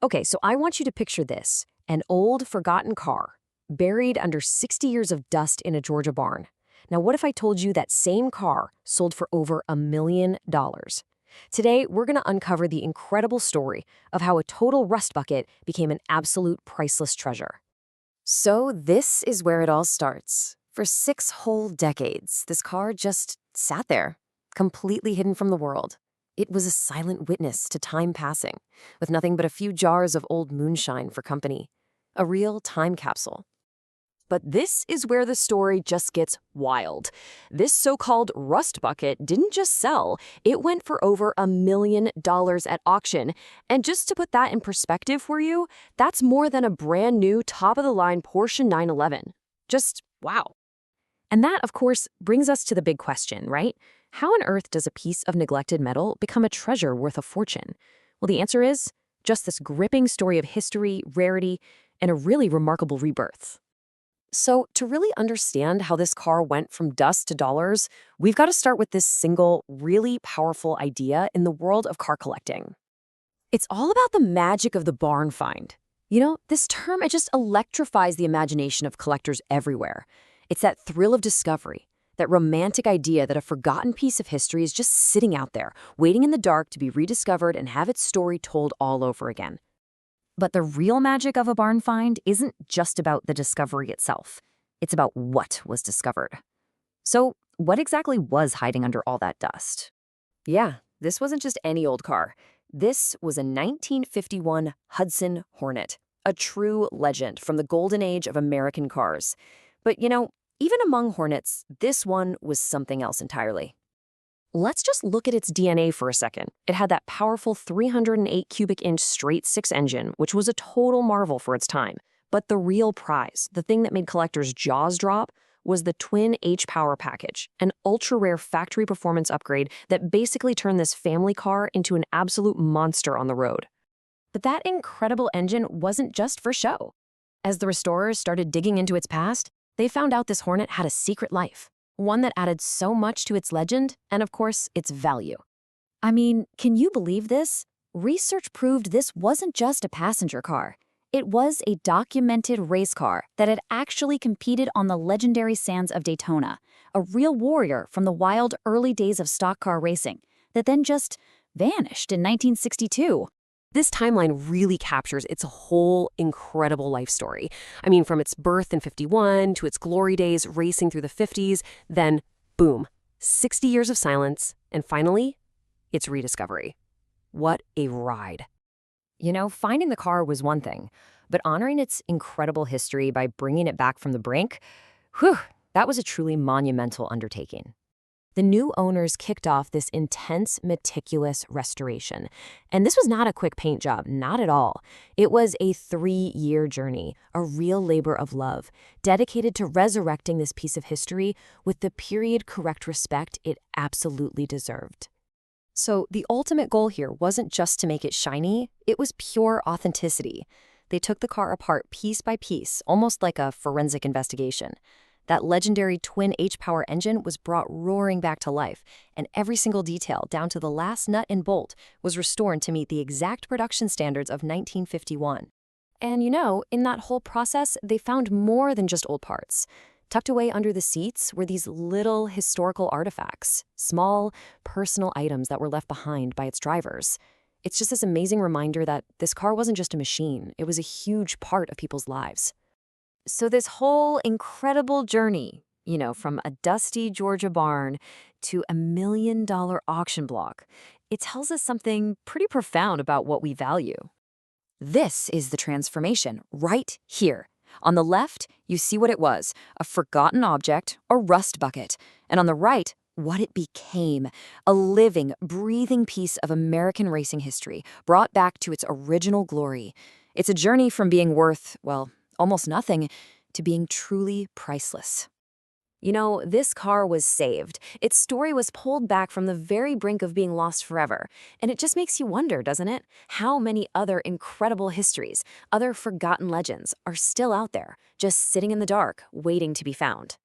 Okay, so I want you to picture this, an old, forgotten car, buried under 60 years of dust in a Georgia barn. Now, what if I told you that same car sold for over $1 million? Today, we're going to uncover the incredible story of how a total rust bucket became an absolute priceless treasure. So this is where it all starts. For 6 whole decades, this car just sat there, completely hidden from the world. It was a silent witness to time passing, with nothing but a few jars of old moonshine for company. A real time capsule. But this is where the story just gets wild. This so-called rust bucket didn't just sell, it went for over $1 million at auction. And just to put that in perspective for you, that's more than a brand new top-of-the-line Porsche 911. Just wow. And that, of course, brings us to the big question, right? How on earth does a piece of neglected metal become a treasure worth a fortune? Well, the answer is just this gripping story of history, rarity, and a really remarkable rebirth. So to really understand how this car went from dust to dollars, we've got to start with this single, really powerful idea in the world of car collecting. It's all about the magic of the barn find. You know, this term, it just electrifies the imagination of collectors everywhere. It's that thrill of discovery, that romantic idea that a forgotten piece of history is just sitting out there, waiting in the dark to be rediscovered and have its story told all over again. But the real magic of a barn find isn't just about the discovery itself. It's about what was discovered. So, what exactly was hiding under all that dust? Yeah, this wasn't just any old car. This was a 1951 Hudson Hornet, a true legend from the golden age of American cars. But you know, even among Hornets, this one was something else entirely. Let's just look at its DNA for a second. It had that powerful 308 cubic inch straight-six engine, which was a total marvel for its time. But the real prize, the thing that made collectors' jaws drop, was the twin H-Power package, an ultra-rare factory performance upgrade that basically turned this family car into an absolute monster on the road. But that incredible engine wasn't just for show. As the restorers started digging into its past, they found out this Hornet had a secret life. One that added so much to its legend and, of course, its value. I mean, can you believe this? Research proved this wasn't just a passenger car. It was a documented race car that had actually competed on the legendary sands of Daytona, a real warrior from the wild early days of stock car racing that then just vanished in 1962. This timeline really captures its whole incredible life story. I mean, from its birth in '51 to its glory days racing through the '50s, then, boom, 60 years of silence, and finally, its rediscovery. What a ride. You know, finding the car was one thing, but honoring its incredible history by bringing it back from the brink, whew, that was a truly monumental undertaking. The new owners kicked off this intense, meticulous restoration. And this was not a quick paint job, not at all. It was a 3-year journey, a real labor of love, dedicated to resurrecting this piece of history with the period-correct respect it absolutely deserved. So the ultimate goal here wasn't just to make it shiny, it was pure authenticity. They took the car apart piece by piece, almost like a forensic investigation. That legendary twin H-Power engine was brought roaring back to life, and every single detail, down to the last nut and bolt, was restored to meet the exact production standards of 1951. And you know, in that whole process, they found more than just old parts. Tucked away under the seats were these little historical artifacts, small, personal items that were left behind by its drivers. It's just this amazing reminder that this car wasn't just a machine, it was a huge part of people's lives. So this whole incredible journey, you know, from a dusty Georgia barn to $1 million auction block, it tells us something pretty profound about what we value. This is the transformation right here. On the left, you see what it was, a forgotten object, a rust bucket. And on the right, what it became, a living, breathing piece of American racing history, brought back to its original glory. It's a journey from being worth, well, almost nothing, to being truly priceless. You know, this car was saved. Its story was pulled back from the very brink of being lost forever. And it just makes you wonder, doesn't it? How many other incredible histories, other forgotten legends, are still out there, just sitting in the dark, waiting to be found.